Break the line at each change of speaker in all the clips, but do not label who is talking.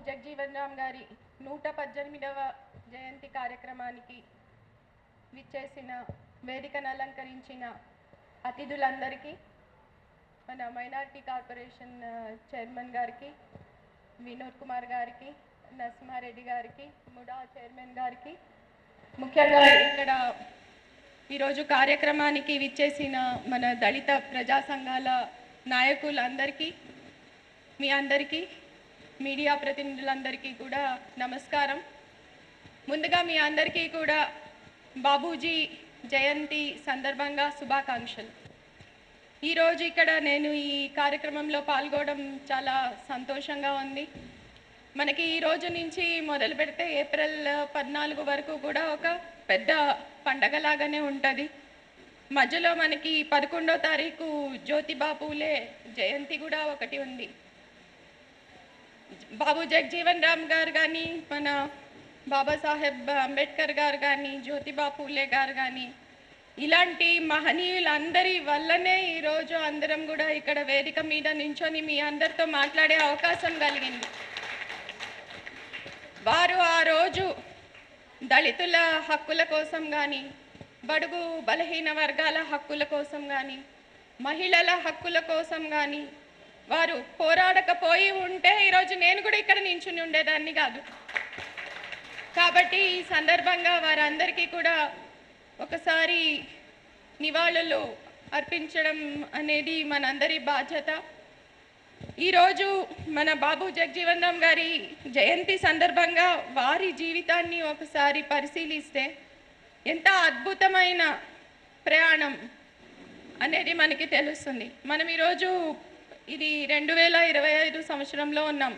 జగజీవన్ రామ్ గారి 118వ జయంతి కార్యక్రమానికి విచ్చేసిన వేదికను అలంకరించిన అతిథులందరికీ, మన మైనారిటీ కార్పొరేషన్ చైర్మన్ గారికి, వినోద్ కుమార్ గారికి, నరసింహారెడ్డి గారికి, ముడా చైర్మన్ గారికి, ముఖ్యంగా ఇక్కడ ఈరోజు కార్యక్రమానికి విచ్చేసిన మన దళిత ప్రజా సంఘాల నాయకులందరికీ, మీ అందరికీ, మీడియా ప్రతినిధులందరికీ కూడా నమస్కారం. ముందుగా మీ అందరికీ కూడా బాబూజీ జయంతి సందర్భంగా శుభాకాంక్షలు. ఈరోజు ఇక్కడ నేను ఈ కార్యక్రమంలో పాల్గొనడం చాలా సంతోషంగా ఉంది. మనకి ఈ రోజు నుంచి మొదలు పెడితే ఏప్రిల్ 14 వరకు కూడా ఒక పెద్ద పండగలాగానే ఉంటుంది. మధ్యలో మనకి 11వ తారీఖు జ్యోతిబా పూలే జయంతి కూడా ఒకటి ఉంది. బాబు జగజీవన్ రామ్ గారు కానీ, మన బాబాసాహెబ్ అంబేద్కర్ గారు కానీ, జ్యోతిబా పూలే గారు కానీ, ఇలాంటి మహనీయులందరి వల్లనే ఈరోజు అందరం కూడా ఇక్కడ వేదిక మీద నించొని మీ అందరితో మాట్లాడే అవకాశం కలిగింది. వారు ఆ రోజు దళితుల హక్కుల కోసం కానీ, బడుగు బలహీన వర్గాల హక్కుల కోసం కానీ, మహిళల హక్కుల కోసం కానీ వారు పోరాడకపోయి ఉంటే ఈరోజు నేను కూడా ఇక్కడ నించుని ఉండేదాన్ని కాదు. కాబట్టి ఈ సందర్భంగా వారందరికీ కూడా ఒకసారి నివాళులు అర్పించడం అనేది మనందరి బాధ్యత. ఈరోజు మన బాబు జగజీవన్ రామ్ గారి జయంతి సందర్భంగా వారి జీవితాన్ని ఒకసారి పరిశీలిస్తే ఎంత అద్భుతమైన ప్రయాణం అనేది మనకి తెలుస్తుంది. మనం ఈరోజు ఇది 2025 సంవత్సరంలో ఉన్నాం.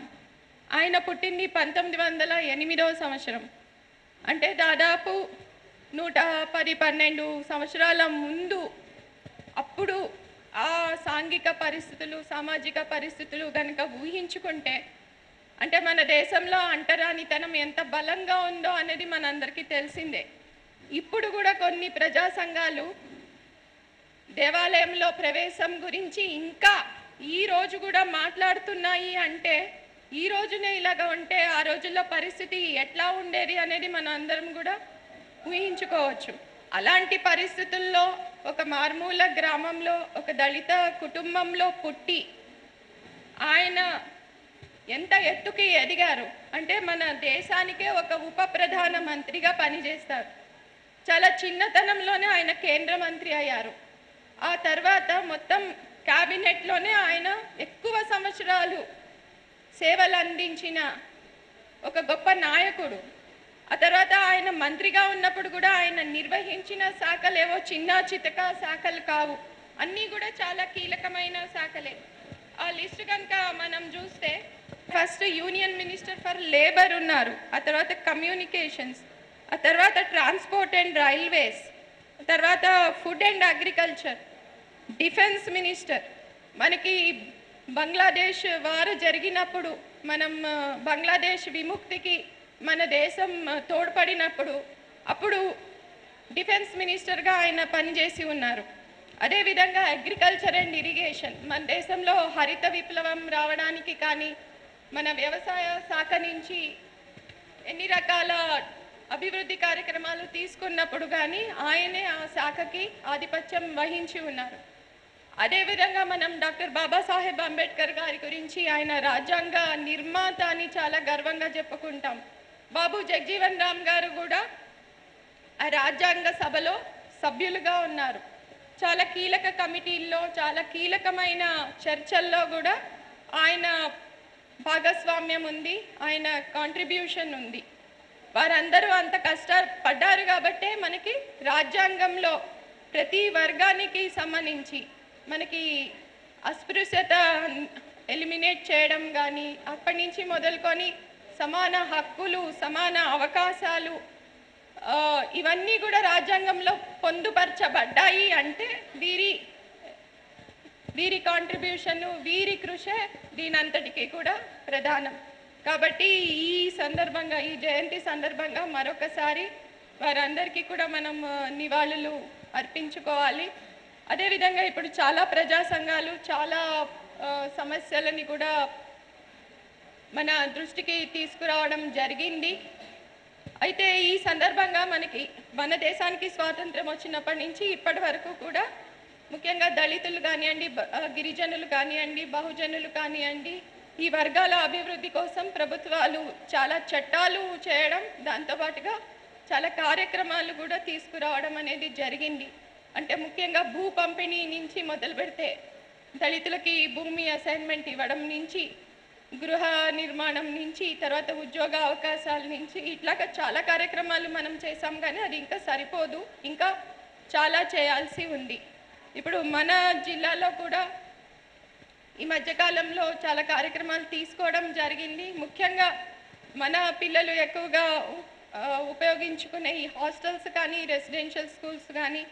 ఆయన పుట్టింది 1908వ సంవత్సరం. అంటే దాదాపు 110-12 సంవత్సరాల ముందు. అప్పుడు ఆ సాంఘిక పరిస్థితులు, సామాజిక పరిస్థితులు కనుక ఊహించుకుంటే, అంటే మన దేశంలో అంటరానితనం ఎంత బలంగా ఉందో అనేది మనందరికీ తెలిసిందే. ఇప్పుడు కూడా కొన్ని ప్రజా సంఘాలు దేవాలయంలో ప్రవేశం గురించి ఇంకా ఈ రోజు కూడా మాట్లాడుతున్నాయి. అంటే ఈ రోజునే ఇలాగా ఉంటే ఆ రోజుల్లో పరిస్థితి ఎట్లా ఉండేది అనేది మనం అందరం కూడా ఊహించుకోవచ్చు. అలాంటి పరిస్థితుల్లో ఒక మారుమూల గ్రామంలో ఒక దళిత కుటుంబంలో పుట్టి ఆయన ఎంత ఎత్తుకి ఎదిగారు అంటే మన దేశానికే ఒక ఉప ప్రధాన మంత్రిగా పనిచేస్తారు. చాలా చిన్నతనంలోనే ఆయన కేంద్ర మంత్రి అయ్యారు. ఆ తర్వాత మొత్తం క్యాబినెట్లోనే ఆయన ఎక్కువ సంవత్సరాలు సేవలు అందించిన ఒక గొప్ప నాయకుడు. ఆ తర్వాత ఆయన మంత్రిగా ఉన్నప్పుడు కూడా ఆయన నిర్వహించిన శాఖలు ఏవో చిన్న చితక శాఖలు కావు, అన్నీ కూడా చాలా కీలకమైన శాఖలే. ఆ లిస్ట్ కనుక మనం చూస్తే first union minister for labour ఉన్నారు, ఆ తర్వాత కమ్యూనికేషన్స్, ఆ తర్వాత ట్రాన్స్పోర్ట్ అండ్ రైల్వేస్, ఆ తర్వాత food and agriculture, defence minister. మనకి బంగ్లాదేశ్ వారు జరిగినప్పుడు మనం బంగ్లాదేశ్ విముక్తికి మన దేశం తోడ్పడినప్పుడు అప్పుడు డిఫెన్స్ మినిస్టర్గా ఆయన పనిచేసి ఉన్నారు. అదేవిధంగా అగ్రికల్చర్ అండ్ ఇరిగేషన్, మన దేశంలో హరిత విప్లవం రావడానికి కానీ, మన వ్యవసాయ శాఖ నుంచి ఎన్ని రకాల అభివృద్ధి కార్యక్రమాలు తీసుకున్నప్పుడు కానీ ఆయనే ఆ శాఖకి ఆధిపత్యం వహించి ఉన్నారు. అదేవిధంగా మనం డాక్టర్ బాబాసాహెబ్ అంబేద్కర్ గారి గురించి ఆయన రాజ్యాంగ నిర్మాత అని చాలా గర్వంగా చెప్పుకుంటాం. బాబు జగజీవన్ రామ్ గారు కూడా ఆ రాజ్యాంగ సభలో సభ్యులుగా ఉన్నారు. చాలా కీలక కమిటీల్లో, చాలా కీలకమైన చర్చల్లో కూడా ఆయన భాగస్వామ్యం ఉంది, ఆయన కాంట్రిబ్యూషన్ ఉంది. వారందరూ అంత కష్టపడ్డారు కాబట్టే మనకి రాజ్యాంగంలో ప్రతి వర్గానికి సంబంధించి మనకి అస్పృశ్యత ఎలిమినేట్ చేయడం కానీ, అప్పటి నుంచి మొదలుకొని సమాన హక్కులు, సమాన అవకాశాలు, ఇవన్నీ కూడా రాజ్యాంగంలో పొందుపరచబడ్డాయి. అంటే వీరి కాంట్రిబ్యూషన్, వీరి కృషే దీనంతటికీ కూడా ప్రధానం. కాబట్టి ఈ సందర్భంగా, ఈ జయంతి సందర్భంగా మరొకసారి వారందరికీ కూడా మనం నివాళులు అర్పించుకోవాలి. అదేవిధంగా ఇప్పుడు చాలా ప్రజా సంఘాలు చాలా సమస్యలని కూడా మన దృష్టికి తీసుకురావడం జరిగింది. అయితే ఈ సందర్భంగా మన దేశానికి స్వాతంత్రం వచ్చినప్పటి నుంచి ఇప్పటి వరకు కూడా ముఖ్యంగా దళితులు కానివ్వండి, గిరిజనులు కానివ్వండి, బహుజనులు కానివ్వండి, ఈ వర్గాల అభివృద్ధి కోసం ప్రభుత్వాలు చాలా చట్టాలు చేయడం, దాంతోపాటుగా చాలా కార్యక్రమాలు కూడా తీసుకురావడం అనేది జరిగింది. అంటే ముఖ్యంగా భూ పంపిణీ నుంచి మొదలు పెడితే దళితులకి భూమి అసైన్మెంట్ ఇవ్వడం నుంచి, గృహ నిర్మాణం నుంచి, తర్వాత ఉద్యోగ అవకాశాల నుంచి, ఇట్లాగా చాలా కార్యక్రమాలు మనం చేసాం. కానీ అది ఇంకా సరిపోదు, ఇంకా చాలా చేయాల్సి ఉంది. ఇప్పుడు మన జిల్లాలో కూడా ఈ మధ్యకాలంలో చాలా కార్యక్రమాలు తీసుకోవడం జరిగింది. ముఖ్యంగా మన పిల్లలు ఎక్కువగా ఉపయోగించుకునే ఈ హాస్టల్స్ కానీ, రెసిడెన్షియల్ స్కూల్స్ కానీ,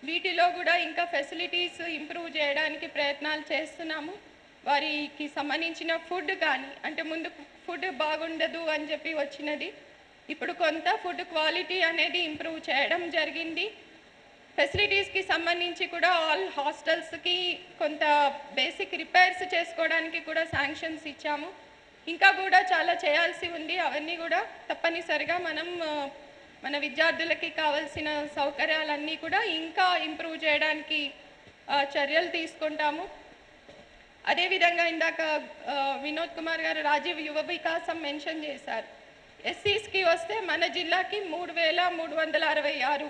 వీటిలో కూడా ఇంకా ఫెసిలిటీస్ ఇంప్రూవ్ చేయడానికి ప్రయత్నాలు చేస్తున్నాము. వారికి సంబంధించిన ఫుడ్ కానీ, అంటే ముందు ఫుడ్ బాగుండదు అని చెప్పి వచ్చినది, ఇప్పుడు కొంత ఫుడ్ క్వాలిటీ అనేది ఇంప్రూవ్ చేయడం జరిగింది. ఫెసిలిటీస్కి సంబంధించి కూడా ఆల్ హాస్టల్స్కి కొంత బేసిక్ రిపేర్స్ చేసుకోవడానికి కూడా శాంక్షన్స్ ఇచ్చాము. ఇంకా కూడా చాలా చేయాల్సి ఉంది. అవన్నీ కూడా తప్పనిసరిగా మన విద్యార్థులకి కావాల్సిన సౌకర్యాలన్నీ కూడా ఇంకా ఇంప్రూవ్ చేయడానికి చర్యలు తీసుకుంటాము. అదేవిధంగా ఇందాక వినోద్ కుమార్ గారు రాజీవ్ యువ వికాసం మెన్షన్ చేశారు. ఎస్సీస్కి వస్తే మన జిల్లాకి 3,366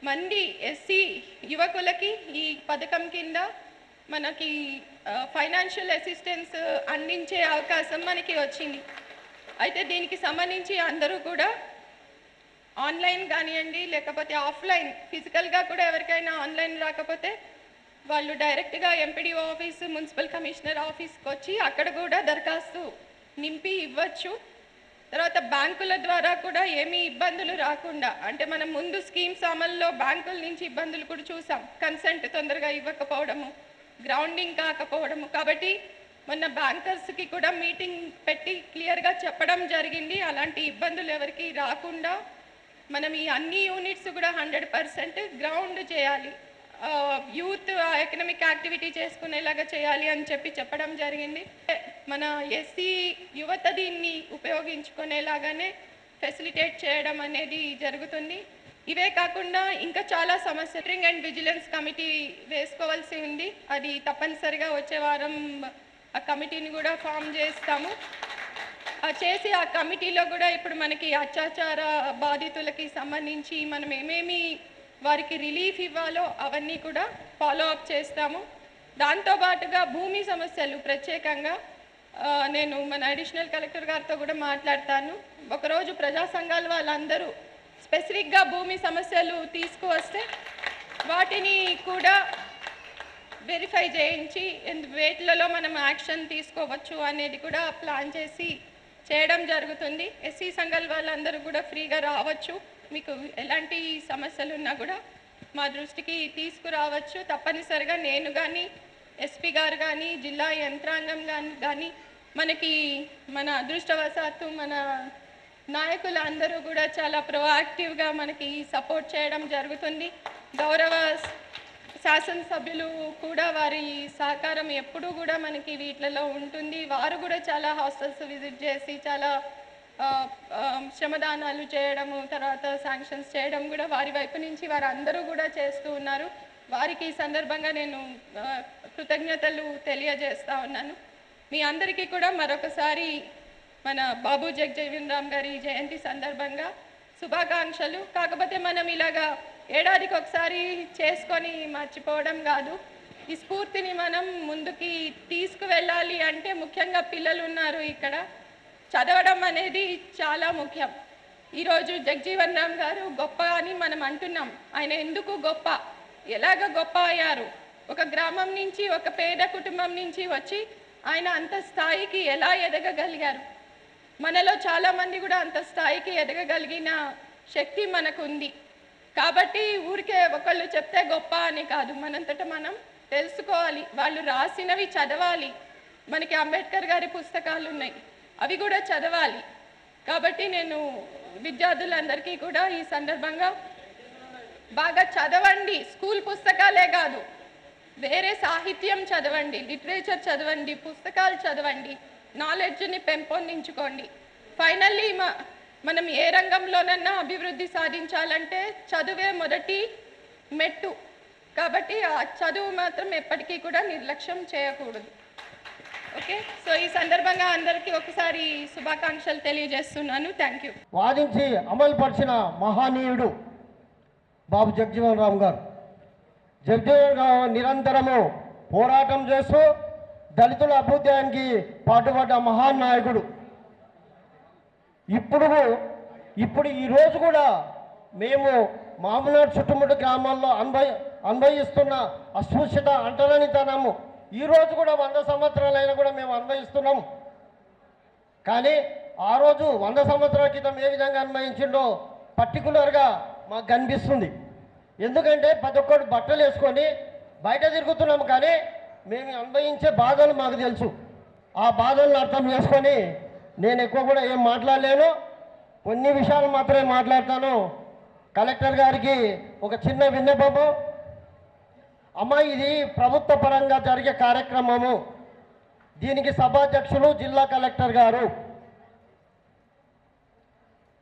మంది ఎస్సీ యువకులకి ఈ పథకం కింద మనకి ఫైనాన్షియల్ అసిస్టెన్స్ అందించే అవకాశం మనకి వచ్చింది. అయితే దీనికి సంబంధించి అందరూ కూడా ఆన్లైన్ కానివ్వండి, లేకపోతే ఆఫ్లైన్ ఫిజికల్గా కూడా ఎవరికైనా ఆన్లైన్ రాకపోతే వాళ్ళు డైరెక్ట్గా ఎంపీడీఓ ఆఫీస్, మున్సిపల్ కమిషనర్ ఆఫీస్కి వచ్చి అక్కడ కూడా దరఖాస్తు నింపి ఇవ్వచ్చు. తర్వాత బ్యాంకుల ద్వారా కూడా ఏమీ ఇబ్బందులు రాకుండా, అంటే మనం ముందు స్కీమ్స్ అమల్లో బ్యాంకుల నుంచి ఇబ్బందులు కూడా చూసాం. కన్సెంట్ తొందరగా ఇవ్వకపోవడము, గ్రౌండింగ్ కాకపోవడము. కాబట్టి మొన్న బ్యాంకర్స్కి కూడా మీటింగ్ పెట్టి క్లియర్గా చెప్పడం జరిగింది. అలాంటి ఇబ్బందులు ఎవరికి రాకుండా మనం ఈ అన్ని యూనిట్స్ కూడా 100% గ్రౌండ్ చేయాలి, యూత్ ఎకనామిక్ యాక్టివిటీ చేసుకునేలాగా చేయాలి అని చెప్పడం జరిగింది. మన ఎస్సీ యువత దీన్ని ఉపయోగించుకునేలాగానే ఫెసిలిటేట్ చేయడం అనేది జరుగుతుంది. ఇవే కాకుండా ఇంకా చాలా సమస్యలు అండ్ విజిలెన్స్ కమిటీ వేసుకోవాల్సి ఉంది. అది తప్పనిసరిగా వచ్చే వారం ఆ కమిటీని కూడా ఫామ్ చేస్తాము. చేసి ఆ కమిటీలో కూడా ఇప్పుడు మనకి అత్యాచార బాధితులకి సంబంధించి మనం ఏమేమి వారికి రిలీఫ్ ఇవ్వాలో అవన్నీ కూడా ఫాలో అప్ చేస్తాము. దాంతోపాటుగా భూమి సమస్యలు ప్రత్యేకంగా నేను మన అడిషనల్ కలెక్టర్ గారితో కూడా మాట్లాడతాను. ఒకరోజు ప్రజా సంఘాల వాళ్ళందరూ స్పెసిఫిక్గా భూమి సమస్యలు తీసుకువస్తే వాటిని కూడా వెరిఫై చేయించి వేట్లలో మనం యాక్షన్ తీసుకోవచ్చు అనేది కూడా ప్లాన్ చేసి చేయడం జరుగుతుంది. ఎస్సీ సంఘాల వాళ్ళందరూ కూడా ఫ్రీగా రావచ్చు. మీకు ఎలాంటి సమస్యలు ఉన్నా కూడా మా దృష్టికి తీసుకురావచ్చు. తప్పనిసరిగా నేను కానీ, ఎస్పీ గారు కానీ, జిల్లా యంత్రాంగం కానీ మన అదృష్టవశాత్తు మన నాయకులు అందరూ కూడా చాలా ప్రొయాక్టివ్గా మనకి సపోర్ట్ చేయడం జరుగుతుంది. గౌరవ శాసనసభ్యులు కూడా వారి సహకారం ఎప్పుడూ కూడా మనకి వీటిలలో ఉంటుంది. వారు కూడా చాలా హాస్టల్స్ విజిట్ చేసి చాలా శ్రమదానాలు చేయడము, తర్వాత శాంక్షన్స్ చేయడం కూడా వారి వైపు నుంచి వారందరూ కూడా చేస్తూ ఉన్నారు. వారికి ఈ సందర్భంగా నేను కృతజ్ఞతలు తెలియజేస్తా ఉన్నాను. మీ అందరికీ కూడా మరొకసారి మన బాబు జగజీవన్ రామ్ గారి జయంతి సందర్భంగా శుభాకాంక్షలు. కాకపోతే మనం ఇలాగా ఏడాదికి ఒకసారి చేసుకొని మర్చిపోవడం కాదు. ఈ స్ఫూర్తిని మనం ముందుకి తీసుకువెళ్ళాలి అంటే ముఖ్యంగా పిల్లలు ఉన్నారు ఇక్కడ, చదవడం అనేది చాలా ముఖ్యం. ఈరోజు జగజీవన్ రామ్ గారు గొప్ప అని మనం అంటున్నాం. ఆయన ఎందుకు గొప్ప, ఎలాగ గొప్ప అయ్యారు, ఒక గ్రామం నుంచి, ఒక పేద కుటుంబం నుంచి వచ్చి ఆయన అంత స్థాయికి ఎలా ఎదగగలిగారు. మనలో చాలామంది కూడా అంత స్థాయికి ఎదగగలిగిన శక్తి మనకు ఉంది. కాబట్టి ఊరికే ఒకళ్ళు చెప్తే గొప్ప అని కాదు, మనంతట మనం తెలుసుకోవాలి, వాళ్ళు రాసినవి చదవాలి. మనకి అంబేద్కర్ గారి పుస్తకాలు ఉన్నాయి, అవి కూడా చదవాలి. కాబట్టి నేను విద్యార్థులందరికీ కూడా ఈ సందర్భంగా బాగా చదవండి, స్కూల్ పుస్తకాలే కాదు, వేరే సాహిత్యం చదవండి, లిటరేచర్ చదవండి, పుస్తకాలు చదవండి. నాలెడ్జ్ని పెంపొందించుకోండి. ఫైనల్లీ మనం ఏ రంగంలోనన్నా అభివృద్ధి సాధించాలంటే చదువే మొదటి మెట్టు. కాబట్టి ఆ చదువు మాత్రం ఎప్పటికీ కూడా నిర్లక్ష్యం చేయకూడదు. ఓకే, సో ఈ సందర్భంగా అందరికీ ఒకసారి శుభాకాంక్షలు తెలియజేస్తున్నాను. Thank you.
వాదించి అమలుపరిచిన మహానీయుడు బాబు జగజ్జీవన్ రామ్ గారు. జగజ్జీవన్ రామ్ నిరంతరము పోరాటం చేస్తూ దళితుల అభ్యుదయానికి పాటుపడ్డ మహానాయకుడు. ఇప్పుడు ఈరోజు కూడా మేము మామూలు చుట్టుముట్టు గ్రామాల్లో అనుభవిస్తున్న అస్పృశ్యత, అంటరానితనము ఈరోజు కూడా 100 సంవత్సరాలైనా కూడా మేము అనుభవిస్తున్నాము. కానీ ఆ రోజు 100 సంవత్సరాల క్రితం ఏ విధంగా అనుభవించిండో పర్టికులర్గా మాకు కనిపిస్తుంది. ఎందుకంటే ప్రతి ఒక్కరు బట్టలు వేసుకొని బయట తిరుగుతున్నాము, కానీ మేము అనుభవించే బాధలు మాకు తెలుసు. ఆ బాధలను అర్థం చేసుకొని నేను ఎక్కువ కూడా ఏం మాట్లాడలేను, కొన్ని విషయాలు మాత్రమే మాట్లాడతాను. కలెక్టర్ గారికి ఒక చిన్న విన్నపము. అమ్మ, ఇది ప్రభుత్వ పరంగా జరిగే కార్యక్రమము. దీనికి సభాధ్యక్షులు జిల్లా కలెక్టర్ గారు,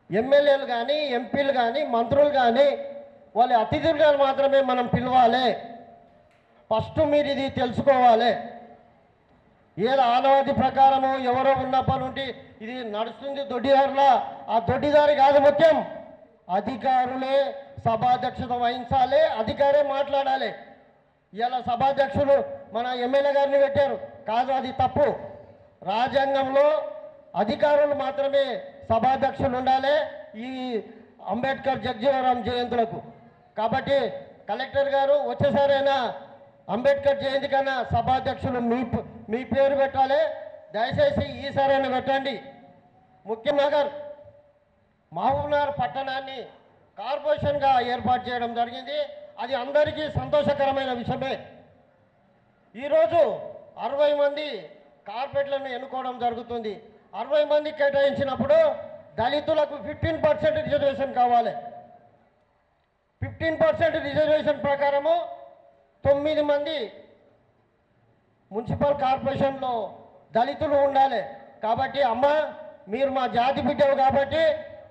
ఎమ్మెల్యేలు కానీ ఎంపీలు కానీ మంత్రులు కానీ వాళ్ళ అతిథులుగా మాత్రమే మనం పిలవాలి. ఫస్ట్ మీరు ఇది తెలుసుకోవాలి. ఏదో ఆనవాది ప్రకారము ఎవరో ఉన్నప్పటి నుండి ఇది నడుస్తుంది దొడ్డిదారులా. ఆ దొడ్డిదారి కాదు ముఖ్యం, అధికారులే సభాధ్యక్షత వహించాలి, అధికారే మాట్లాడాలి. ఇలా సభాధ్యక్షులు మన ఎమ్మెల్యే గారిని పెట్టారు, కాదు, అది తప్పు. రాజ్యాంగంలో అధికారులు మాత్రమే సభాధ్యక్షులు ఉండాలి ఈ అంబేద్కర్ జగజ్జీవన్ రామ్ జయంతులకు. కాబట్టి కలెక్టర్ గారు వచ్చేసారైనా అంబేద్కర్ జయంతి కన్నా సభాధ్యక్షులు మీ పేరు పెట్టాలి. దయచేసి ఈసారైనా పెట్టండి. ముఖ్యనగర్ మహబూబ్నగర్ పట్టణాన్ని కార్పొరేషన్గా ఏర్పాటు చేయడం జరిగింది. అది అందరికీ సంతోషకరమైన విషయమే. ఈరోజు 60 మంది కార్పొరేట్లను ఎన్నుకోవడం జరుగుతుంది. 60 మంది కేటాయించినప్పుడు దళితులకు 15% రిజర్వేషన్ కావాలి. 15% రిజర్వేషన్ ప్రకారము 9 మంది మున్సిపల్ కార్పొరేషన్లో దళితులు ఉండాలి. కాబట్టి అమ్మ, మీరు మా జాతి బిడ్డవు కాబట్టి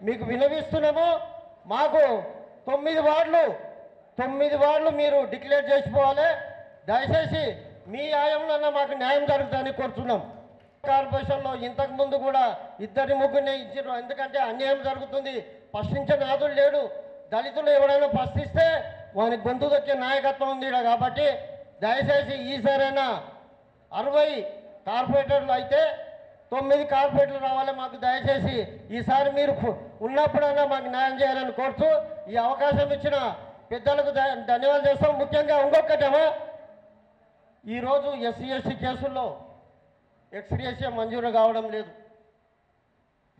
మీకు వినవిస్తున్నాము. మాకు 9 వార్డులు మీరు డిక్లేర్ చేసుకోవాలి. దయచేసి మీ న్యాయంలో మాకు న్యాయం జరుగుతుందని కోరుతున్నాం. కార్పొరేషన్లో ఇంతకుముందు కూడా 2 ముగ్గురిని ఇచ్చారు. ఎందుకంటే అన్యాయం జరుగుతుంది, ప్రశ్నించే నాదుడు లేడు. దళితులు ఎవరైనా ప్రశ్నిస్తే వాని గొంతు దొక్కే నాయకత్వం ఉంది కాబట్టి దయచేసి ఈసారైనా 60 కార్పొరేటర్లు అయితే 9 కార్పొరేటర్లు రావాలి మాకు. దయచేసి ఈసారి మీరు ఉన్నప్పుడైనా మాకు న్యాయం చేయాలని కోరుతూ ఈ అవకాశం ఇచ్చిన పెద్దలకు ధన్యవాదాలు చేస్తాం. ముఖ్యంగా ఇంకొకటేమో, ఈరోజు SC/ST కేసుల్లో ఎక్స్గ్రేషియా మంజూరు కావడం లేదు.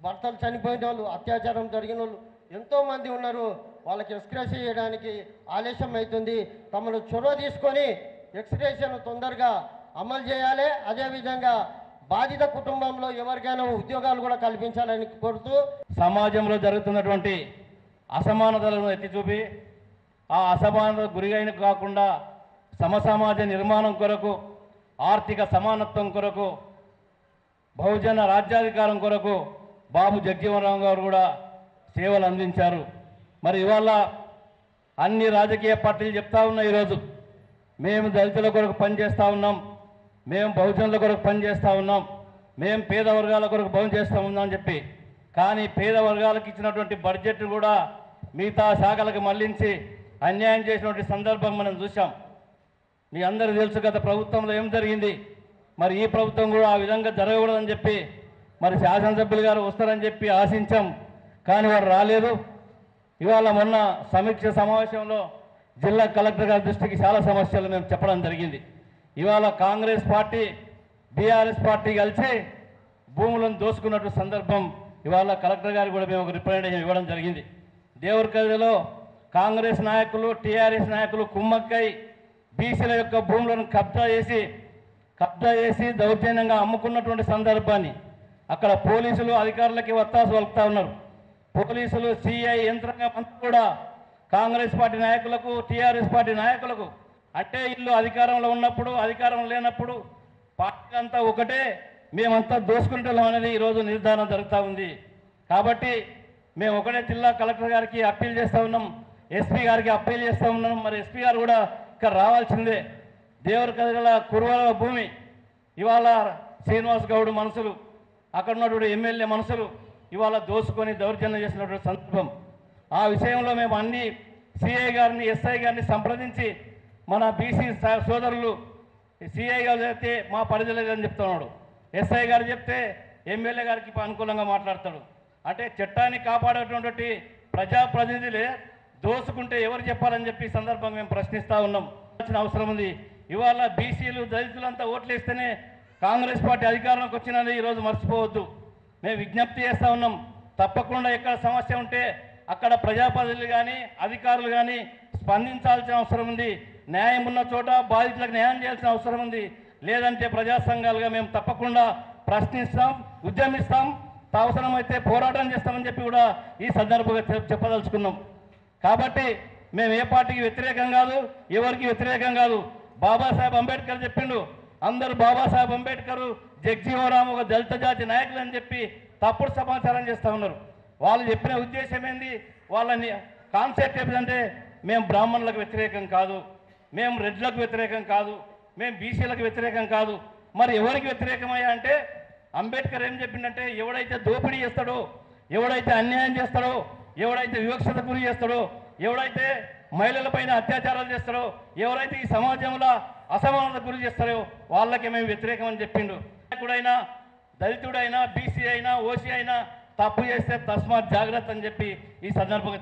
భర్తలు చనిపోయిన వాళ్ళు, అత్యాచారం జరిగిన వాళ్ళు ఎంతోమంది ఉన్నారు. వాళ్ళకి ఎక్స్గ్రేషియా చేయడానికి ఆలస్యం అవుతుంది. తమను చొరవ తీసుకొని ఎక్స్గ్రేషియాను తొందరగా అమలు చేయాలి. అదేవిధంగా బాధిత కుటుంబంలో ఎవరికైనా ఉద్యోగాలు కూడా కల్పించాలని కోరుతూ
సమాజంలో జరుగుతున్నటువంటి అసమానతలను ఎత్తి చూపి ఆ అసమానత గురైన కాకుండా సమసమాజ నిర్మాణం కొరకు, ఆర్థిక సమానత్వం కొరకు, బహుజన రాజ్యాధికారం కొరకు బాబు జగజ్జీవన్ రామ్ గారు కూడా సేవలు అందించారు. మరి ఇవాళ అన్ని రాజకీయ పార్టీలు చెప్తా ఉన్నాయి, ఈరోజు మేము దళితుల కొరకు పనిచేస్తూ ఉన్నాం, మేము బహుజనుల కొరకు పనిచేస్తూ ఉన్నాం, మేము పేద వర్గాల కొరకు పనిచేస్తూ ఉన్నాం అని చెప్పి. కానీ పేద వర్గాలకు ఇచ్చినటువంటి బడ్జెట్ కూడా మిగతా శాఖలకు మళ్లించి అన్యాయం చేసినటువంటి సందర్భం మనం చూసాం. మీ అందరూ తెలుసు గత ప్రభుత్వంలో ఏం జరిగింది. మరి ఈ ప్రభుత్వం కూడా ఆ విధంగా జరగకూడదని చెప్పి మరి శాసనసభ్యులు గారు వస్తారని చెప్పి ఆశించాం, కానీ వారు రాలేదు. ఇవాళ మొన్న సమీక్ష సమావేశంలో జిల్లా కలెక్టర్ గారి దృష్టికి చాలా సమస్యలు మేము చెప్పడం జరిగింది. ఇవాళ కాంగ్రెస్ పార్టీ బీఆర్ఎస్ పార్టీ కలిసి భూములను దోసుకున్నట్టు సందర్భం ఇవాళ కలెక్టర్ గారికి కూడా మేము ఒక రిప్రజెంటేషన్ ఇవ్వడం జరిగింది. దేవరకద్రలో కాంగ్రెస్ నాయకులు టీఆర్ఎస్ నాయకులు కుమ్మక్కై బీసీల యొక్క భూములను కబ్జా చేసి దౌర్జన్యంగా అమ్ముకున్నటువంటి సందర్భాన్ని అక్కడ పోలీసులు అధికారులకి వత్తాసు వలుపుతా ఉన్నారు. పోలీసులు సిఐ యంత్రాంగం అంతా కూడా కాంగ్రెస్ పార్టీ నాయకులకు టీఆర్ఎస్ పార్టీ నాయకులకు అంటే ఇల్లు అధికారంలో ఉన్నప్పుడు అధికారం లేనప్పుడు పార్టీ అంతా ఒకటే, మేమంతా దోసుకుంటున్నాం అనేది ఈరోజు నిర్ధారణ జరుగుతూ ఉంది. కాబట్టి మేము ఒకటే జిల్లా కలెక్టర్ గారికి అప్పీల్ చేస్తూ ఉన్నాం, ఎస్పీ గారికి అప్పీల్ చేస్తూ ఉన్నాం. మరి ఎస్పీ గారు కూడా ఇక్కడ రావాల్సిందే. దేవుడి కదగల కురువల భూమి ఇవాళ శ్రీనివాస్ గౌడ్ మనుషులు, అక్కడ ఉన్నటువంటి ఎమ్మెల్యే మనుషులు ఇవాళ దోసుకొని దౌర్జన్యం చేసినటువంటి సందర్భం. ఆ విషయంలో మేము అన్ని సిఐ గారిని, ఎస్ఐ గారిని సంప్రదించి మన బీసీ సోదరులు సిఐ గారు చెప్తే మా పరిధి లేదని చెప్తున్నాడు, ఎస్ఐ గారు చెప్తే ఎమ్మెల్యే గారికి అనుకూలంగా మాట్లాడతాడు. అంటే చట్టాన్ని కాపాడేటువంటి ప్రజాప్రతినిధులే దోసుకుంటే ఎవరు చెప్పాలని చెప్పి ఈ సందర్భంగా మేము ప్రశ్నిస్తూ ఉన్నాం. అవసరం ఉంది. ఇవాళ బీసీలు దళితులంతా ఓట్లేస్తేనే కాంగ్రెస్ పార్టీ అధికారంలోకి వచ్చినది ఈరోజు మర్చిపోవద్దు. మేము విజ్ఞప్తి చేస్తూ ఉన్నాం, తప్పకుండా ఎక్కడ సమస్య ఉంటే అక్కడ ప్రజాప్రతినిధులు కానీ అధికారులు కానీ స్పందించాల్సిన అవసరం ఉంది. న్యాయం ఉన్న చోట బాధితులకు న్యాయం చేయాల్సిన అవసరం ఉంది. లేదంటే ప్రజా సంఘాలుగా మేము తప్పకుండా ప్రశ్నిస్తాం, ఉద్యమిస్తాం, అవసరమైతే పోరాటం చేస్తామని చెప్పి కూడా ఈ సందర్భంగా చెప్పదలుచుకున్నాం. కాబట్టి మేము ఏ పార్టీకి వ్యతిరేకం కాదు, ఎవరికి వ్యతిరేకం కాదు. బాబాసాహెబ్ అంబేద్కర్ చెప్పిండు, అందరూ బాబాసాహెబ్ అంబేద్కర్ జగ్జీవరామ్ ఒక దళిత జాతి నాయకులు అని చెప్పి తప్పుడు సమాచారం చేస్తూ ఉన్నారు. వాళ్ళు చెప్పిన ఉద్దేశం ఏంది, వాళ్ళని కాన్సెప్ట్ ఏంటంటే మేము బ్రాహ్మణులకు వ్యతిరేకం కాదు, మేము రెడ్లకు వ్యతిరేకం కాదు, మేము బీసీలకు వ్యతిరేకం కాదు. మరి ఎవరికి వ్యతిరేకమయ్యా అంటే అంబేద్కర్ ఏం చెప్పిందంటే ఎవడైతే దోపిడీ చేస్తాడో, ఎవడైతే అన్యాయం చేస్తాడో, ఎవడైతే వివక్షత గురి చేస్తాడో, ఎవడైతే మహిళలపైన అత్యాచారాలు చేస్తాడో, ఎవరైతే ఈ సమాజంలో అసమానత గురి చేస్తారో వాళ్ళకే మేము వ్యతిరేకం అని చెప్పిండు. నాయకుడైనా, దళితుడైనా, బీసీ అయినా, ఓసీ అయినా తప్పు చేస్తే తస్మాత్ జాగ్రత్త అని చెప్పి ఈ సందర్భంగా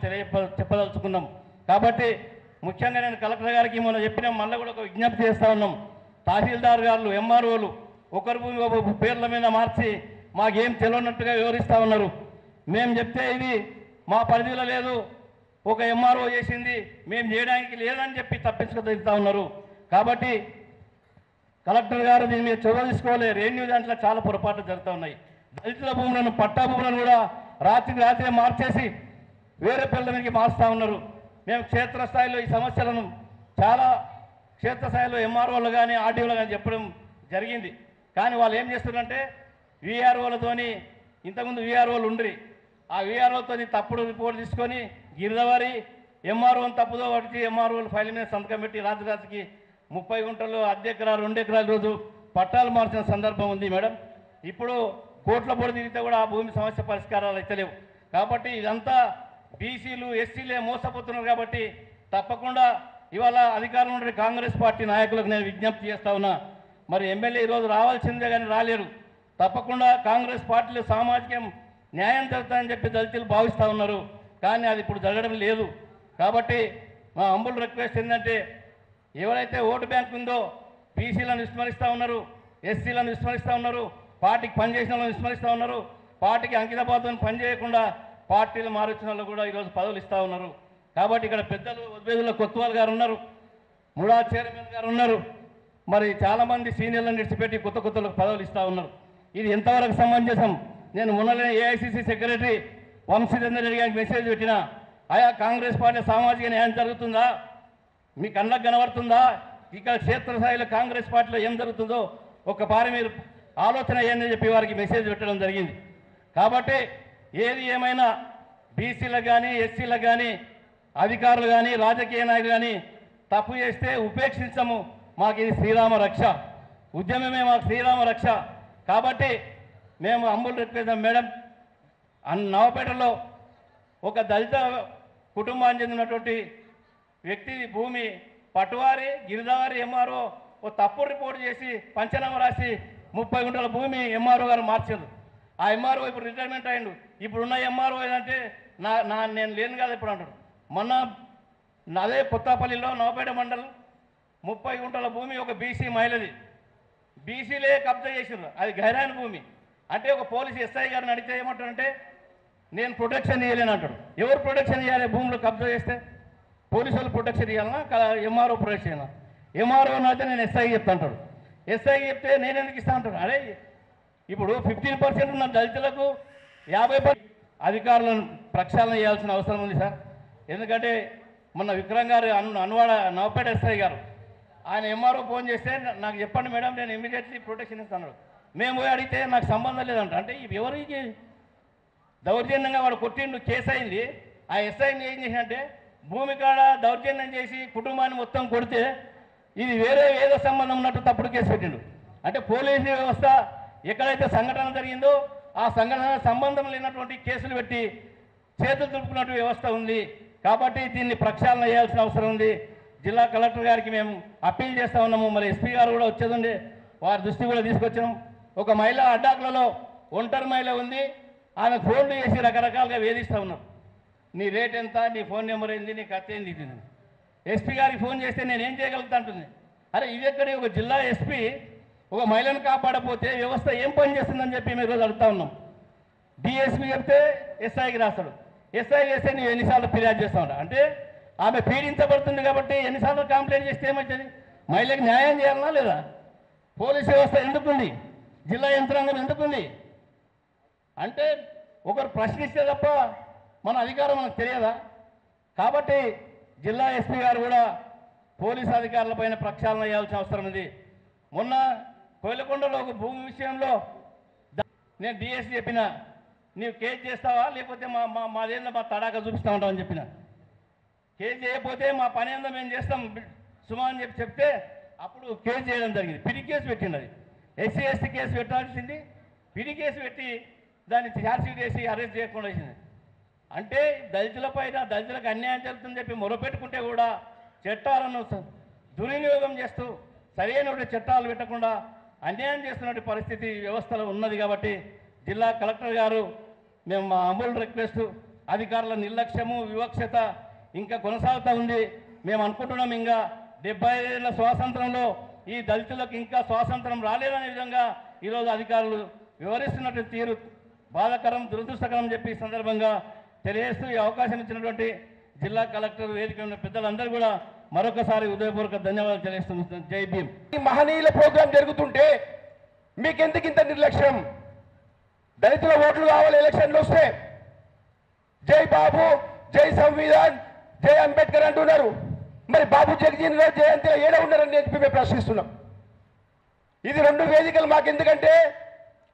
చెప్పదలుచుకున్నాం. కాబట్టి ముఖ్యంగా నేను కలెక్టర్ గారికి మొన్న చెప్పిన మళ్ళీ కూడా ఒక విజ్ఞప్తి చేస్తూ ఉన్నాం. తహసీల్దార్ గారు, ఎంఆర్ఓలు ఒకరి భూమి ఒక పేర్ల మీద మార్చి మాకేం తెలియనట్టుగా వివరిస్తూ ఉన్నారు. మేము చెప్తే ఇది మా పరిధిలో లేదు, ఒక ఎంఆర్ఓ చేసింది, మేము చేయడానికి లేదని చెప్పి తప్పించుకు ఉన్నారు. కాబట్టి కలెక్టర్ గారు దీని మీద చొరవ తీసుకోవాలి. రెవెన్యూ దాంట్లో చాలా పొరపాట్లు జరుగుతూ ఉన్నాయి. దళితుల భూములను, పట్టా భూములను కూడా రాత్రి మార్చేసి వేరే పిల్లల మీదకి మారుస్తూ ఉన్నారు. మేము క్షేత్రస్థాయిలో ఈ సమస్యలను చాలా క్షేత్రస్థాయిలో ఎంఆర్ఓలు కానీ ఆర్డీఓలు కానీ చెప్పడం జరిగింది. కానీ వాళ్ళు ఏం చేస్తున్నారంటే వీఆర్ఓలతోని, ఇంతకుముందు వీఆర్ఓలు ఉండ్రి, ఆ వీఆర్ఓతో తప్పుడు రిపోర్ట్ తీసుకొని గిరిదవారి ఎంఆర్ఓని తప్పుదో పడిచి ఎంఆర్ఓలు ఫైల్ మీద సంతకం పెట్టి రాత్రికి 30 గుంటలు, 1 ఎకరా, 2 ఎకరాల రోజు పట్టాలు మార్చిన సందర్భం ఉంది మేడం. ఇప్పుడు కోట్ల పొడి తిరిగితే కూడా ఆ భూమి సమస్య పరిష్కారాలు అయితలేవు. కాబట్టి ఇదంతా బీసీలు, ఎస్సీలే మోసపోతున్నారు. కాబట్టి తప్పకుండా ఇవాళ అధికారంలో ఉండే కాంగ్రెస్ పార్టీ నాయకులకు నేను విజ్ఞప్తి చేస్తా ఉన్నా. మరి ఎమ్మెల్యే ఈరోజు రావాల్సిందే కానీ రాలేరు. తప్పకుండా కాంగ్రెస్ పార్టీలో సామాజిక న్యాయం జరుగుతుందని చెప్పి దళితులు భావిస్తూ ఉన్నారు. కానీ అది ఇప్పుడు జరగడం లేదు. కాబట్టి మా హంబుల్ రిక్వెస్ట్ ఏంటంటే ఎవరైతే ఓటు బ్యాంక్ ఉందో బీసీలను విస్మరిస్తూ ఉన్నారు, ఎస్సీలను విస్మరిస్తూ ఉన్నారు, పార్టీకి పనిచేసిన వాళ్ళని విస్మరిస్తూ ఉన్నారు, పార్టీకి అంకితభావం పనిచేయకుండా పార్టీలు మారొచ్చిన వాళ్ళు కూడా ఈరోజు పదవులు ఇస్తూ ఉన్నారు. కాబట్టి ఇక్కడ పెద్దలు ఉద్వేదుల కొత్తవాల్ గారు ఉన్నారు, ముడా చైర్మన్ గారు ఉన్నారు, మరి చాలామంది సీనియర్లను విడిచిపెట్టి కొత్త కొత్తలకు పదవులు ఇస్తూ ఉన్నారు. ఇది ఎంతవరకు సమంజసం? నేను మొన్ననే ఏఐసిసి సెక్రటరీ వంశీధర్ రెడ్డి గారికి మెసేజ్ పెట్టినా, ఆయా కాంగ్రెస్ పార్టీ సామాజిక న్యాయం జరుగుతుందా, మీ కళ్ళకు కనబడుతుందా, ఇక్కడ క్షేత్రస్థాయిలో కాంగ్రెస్ పార్టీలో ఏం జరుగుతుందో ఒక పారి మీరు ఆలోచన అయ్యని చెప్పి వారికి మెసేజ్ పెట్టడం జరిగింది. కాబట్టి ఏది ఏమైనా బీసీలకు కానీ, ఎస్సీలకు కానీ, అధికారులు కానీ, రాజకీయ నాయకులు కానీ తప్పు చేస్తే ఉపేక్షించము. మాకు ఇది శ్రీరామ రక్ష, ఉద్యమమే మాకు శ్రీరామ రక్ష. కాబట్టి మేము అంబుల్ రిక్వెస్ట్ మేడం, నవపేటలో ఒక దళిత కుటుంబానికి చెందినటువంటి వ్యక్తి భూమి పటువారి, గిరిదావారి ఎంఆర్ఓ ఓ తప్పుడు రిపోర్ట్ చేసి పంచనామా రాసి 30 గుంటల భూమి ఎంఆర్ఓ గారు మార్చారు. ఆ ఎంఆర్ఓ ఇప్పుడు రిటైర్మెంట్ అయ్యిండు. ఇప్పుడున్న ఎంఆర్ఓ ఏంటంటే నేను లేను కదా ఇప్పుడు అంటాడు. మొన్న అదే కొత్తపల్లిలో నవపేట మండలం 30 గుంటల భూమి ఒక బీసీ మహిళది, బీసీలే కబ్జా చేసారు. అది గైరాని భూమి. అంటే ఒక పోలీసు ఎస్ఐ గారిని అడిగితే ఏమంటారంటే నేను ప్రొటెక్షన్ ఇవ్వలేను అంటాడు. ఎవరు ప్రొటెక్షన్ ఇవ్వాలి? భూములు కబ్జా చేస్తే పోలీసు వాళ్ళు ప్రొటెక్షన్ ఇవ్వాలన్నా, ఎంఆర్ఓ ప్రొటెక్షన్ ఇవ్వాలా? ఎంఆర్ఓ అయితే నేను ఎస్ఐకి చెప్తా అంటాడు. ఎస్ఐకి చెప్తే నేను ఎందుకు ఇస్తా అంటాడు. అరే ఇప్పుడు 15% ఉన్న దళితులకు 50% అధికారులను ప్రక్షాళన చేయాల్సిన అవసరం ఉంది సార్. ఎందుకంటే మొన్న విక్రమ్ గారు అన్వాడ నవపేట ఎస్ఐ గారు ఆయన ఎంఆర్ఓ ఫోన్ చేస్తే నాకు చెప్పండి మేడం, నేను ఇమీడియట్లీ ప్రొటెక్షన్ ఇస్తాను. మేము పోయి అడిగితే నాకు సంబంధం లేదంట. అంటే ఎవరికి దౌర్జన్యంగా వాడు కొట్టిండు, కేసు అయింది. ఆ ఎస్ఐని ఏం చేసినంటే భూమి కాడ దౌర్జన్యం చేసి కుటుంబాన్ని మొత్తం కొడితే ఇది వేరే ఏదో సంబంధం ఉన్నట్టు తప్పుడు కేసు పెట్టిండు. అంటే పోలీసు వ్యవస్థ ఎక్కడైతే సంఘటన జరిగిందో ఆ సంఘటన సంబంధం లేనటువంటి కేసులు పెట్టి చేతులు దులుపుకున్నట్టు వ్యవస్థ ఉంది. కాబట్టి దీన్ని ప్రక్షాళన చేయాల్సిన అవసరం ఉంది. జిల్లా కలెక్టర్ గారికి మేము అప్పీల్ చేస్తూ ఉన్నాము. మరి ఎస్పీ గారు కూడా వచ్చేదండి, వారి దృష్టి కూడా తీసుకొచ్చినాం. ఒక మహిళ అడ్డాకులలో ఒంటరి మహిళ ఉంది, ఆమె ఫోన్లు చేసి రకరకాలుగా వేధిస్తూ ఉన్నాం. నీ రేట్ ఎంత, నీ ఫోన్ నెంబర్ ఏంది, నీ ఖర్చు ఏంది ఇది. ఎస్పీ గారికి ఫోన్ చేస్తే నేనేం చేయగలుగుతా అంటుంది. అరే ఇది ఎక్కడి ఒక జిల్లా ఎస్పీ ఒక మహిళను కాపాడపోతే వ్యవస్థ ఏం పని చేస్తుందని చెప్పి మేము ఈరోజు అడుగుతా ఉన్నాం. డిఎస్పీ చెప్తే ఎస్ఐకి రాస్తాడు, ఎస్ఐ చేస్తే నువ్వు ఎన్నిసార్లు ఫిర్యాదు చేస్తూ ఉంటావు. అంటే ఆమె పీడించబడుతుంది కాబట్టి ఎన్నిసార్లు కంప్లైంట్ చేస్తే ఏమవుతుంది? మహిళకి న్యాయం చేయాలన్నా లేదా? పోలీస్ వ్యవస్థ ఎందుకుంది? జిల్లా యంత్రాంగం ఎందుకుంది? అంటే ఒకరు ప్రశ్నిస్తే తప్ప మన అధికారం మనకు తెలియదా? కాబట్టి జిల్లా ఎస్పీ గారు కూడా పోలీసు అధికారులపైన ప్రక్షాళన చేయాల్సిన అవసరం ఉంది. మొన్న కోయిలకొండలో ఒక భూమి విషయంలో నేను డిఎస్సీ చెప్పిన, నీవు కేసు చేస్తావా లేకపోతే మాదేందో మా తడాక చూపిస్తా ఉంటావు అని చెప్పిన. కేసు చేయకపోతే మా పని ఏందో మేము చేస్తాం సుమా అని చెప్తే అప్పుడు కేసు చేయడం జరిగింది. పిడి కేసు పెట్టింది. అది ఎస్సీ ఎస్టీ కేసు పెట్టాల్సింది, పిడి కేసు పెట్టి దాన్ని ఛార్జ్షీట్ వేసి అరెస్ట్ చేయకుండా వేసింది. అంటే దళితులకు అన్యాయం జరుగుతుందని చెప్పి మొరపెట్టుకుంటే కూడా చట్టాలను దుర్వినియోగం చేస్తూ సరైన చట్టాలు పెట్టకుండా అన్యాయం చేస్తున్న పరిస్థితి వ్యవస్థలో ఉన్నది. కాబట్టి జిల్లా కలెక్టర్ గారు మేము మా అమూల్ రిక్వెస్ట్, అధికారుల నిర్లక్ష్యము వివక్షత ఇంకా కొనసాగుతూ ఉంది. మేము అనుకుంటున్నాం ఇంకా 75 ఏళ్ల స్వాతంత్రంలో ఈ దళితులకు ఇంకా స్వాతంత్రం రాలేదనే విధంగా ఈరోజు అధికారులు వివరిస్తున్నట్టు తీరు బాధాకరం, దురదృష్టకరం చెప్పి ఈ సందర్భంగా తెలియజేస్తూ ఈ అవకాశం ఇచ్చినటువంటి జిల్లా కలెక్టర్ వేదిక ఉన్న పెద్దలందరూ కూడా మరొకసారి ఉదయపూర్వక ధన్యవాదాలు తెలియజేస్తున్నాం. జై భీమ్.
ఈ మహనీయుల ప్రోగ్రాం జరుగుతుంటే మీకెందుకు ఇంత నిర్లక్ష్యం? దళితుల ఓట్లు కావాలి ఎలక్షన్లు వస్తే. జై బాబు, జై సంవిధాన్, జై అంబేద్కర్ అంటున్నారు. మరి బాబు జగజీవన్ రావు జయంతిలో ఏడ ఉన్నారని చెప్పి మేము ప్రశ్నిస్తున్నాం. ఇది రెండు వేదికలు మాకెందుకంటే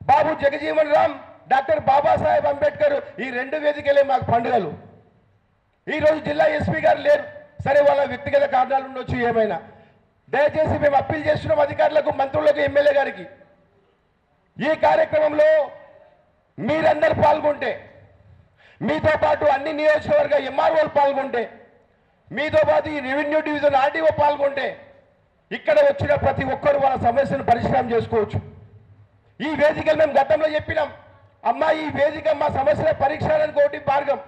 బాబు జగజీవన్ రామ్, డాక్టర్ బాబాసాహెబ్ అంబేద్కర్ ఈ రెండు వేదికలే మాకు పండుగలు. ఈరోజు జిల్లా ఎస్పీ గారు లేరు, సరే వాళ్ళ వ్యక్తిగత కారణాలు ఉండొచ్చు ఏమైనా. దయచేసి మేము అప్పీల్ చేస్తున్నాం అధికారులకు, మంత్రులకు, ఎమ్మెల్యే గారికి, ఈ కార్యక్రమంలో మీరందరూ పాల్గొంటే, మీతో పాటు అన్ని నియోజకవర్గ ఎంఆర్ఓలు పాల్గొంటే, మీతో పాటు ఈ రెవెన్యూ డివిజన్ ఆర్డీఓ పాల్గొంటే ఇక్కడ వచ్చిన ప్రతి ఒక్కరు వాళ్ళ సమస్యను పరిష్కారం చేసుకోవచ్చు. ఈ వేదికలు మేము గతంలో చెప్పినాం, అమ్మా ఈ వేదిక మా సమస్యల పరిష్కారానికి ఒకటి మార్గం.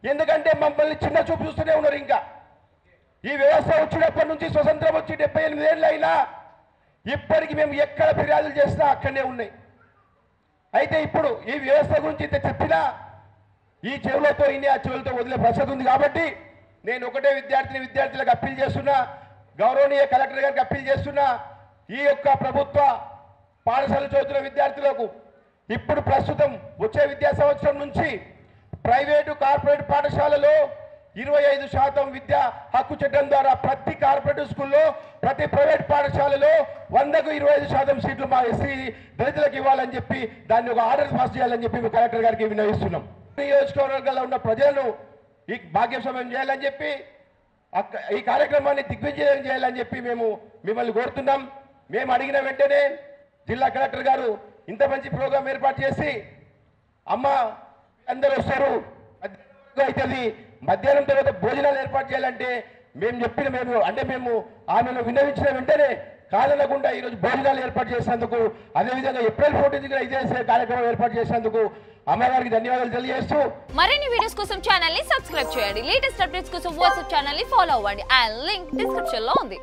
ఎందుకంటే మమ్మల్ని చిన్న చూపు చూస్తూనే ఉన్నారు. ఇంకా ఈ వ్యవస్థ వచ్చినప్పటి నుంచి స్వతంత్రం వచ్చి 78 ఏళ్ళు అయినా ఇప్పటికి మేము ఎక్కడ ఫిర్యాదులు చేసినా అక్కడనే ఉన్నాయి. అయితే ఇప్పుడు ఈ వ్యవస్థ గురించి ఇంత చెప్పినా ఈ చెవులతో ఇన్ని ఆ చెవులతో వదిలే ప్రసక్తి ఉంది. కాబట్టి నేను ఒకటే విద్యార్థులకు అప్పీల్ చేస్తున్నా, గౌరవనీయ కలెక్టర్ గారికి అప్పీల్ చేస్తున్నా, ఈ యొక్క ప్రభుత్వ పాఠశాల చదువుతున్న విద్యార్థులకు ఇప్పుడు ప్రస్తుతం వచ్చే విద్యా సంవత్సరం నుంచి ప్రైవేటు కార్పొరేట్ పాఠశాలలో 25% విద్యా హక్కు చట్టం ద్వారా ప్రతి కార్పొరేట్ స్కూల్లో, ప్రతి ప్రైవేట్ పాఠశాలలో 100కు 25% సీట్లు మా ఎస్సీ దళితులకు ఇవ్వాలని చెప్పి దాన్ని ఒక ఆర్డర్ పాస్ చేయాలని చెప్పి కలెక్టర్ గారికి విన్నవిస్తున్నాం. నియోజకవర్గాల్లో ఉన్న ప్రజలను ఈ భాగ్యస్వామ్యం చేయాలని చెప్పి ఈ కార్యక్రమాన్ని దిగ్విజయం చేయాలని చెప్పి మేము మిమ్మల్ని కోరుతున్నాం. మేము అడిగిన వెంటనే జిల్లా కలెక్టర్ గారు ఇంత మంచి ప్రోగ్రాం ఏర్పాటు చేసి, అమ్మ అందరూ వస్తారు అవుతుంది, మధ్యాహ్నం తర్వాత భోజనాలు ఏర్పాటు చేయాలంటే మేము ఆమెను విన్నవించిన వెంటనే కాదనకుండా ఈరోజు భోజనాలు ఏర్పాటు చేసినందుకు, అదేవిధంగా ఏప్రిల్ 14న ఇదే కార్యక్రమం ఏర్పాటు చేసినందుకు అమ్మగారికి ధన్యవాదాలు తెలియజేస్తూ
మరిన్ని వీడియోస్ కోసం ఛానల్ ని సబ్స్క్రైబ్ చేయండి. లేటెస్ట్ అప్డేట్స్ కోసం వాట్సాప్ ఛానల్ ని ఫాలో అవ్వండి. అండ్ లింక్ డిస్క్రిప్షన్ లో ఉంది.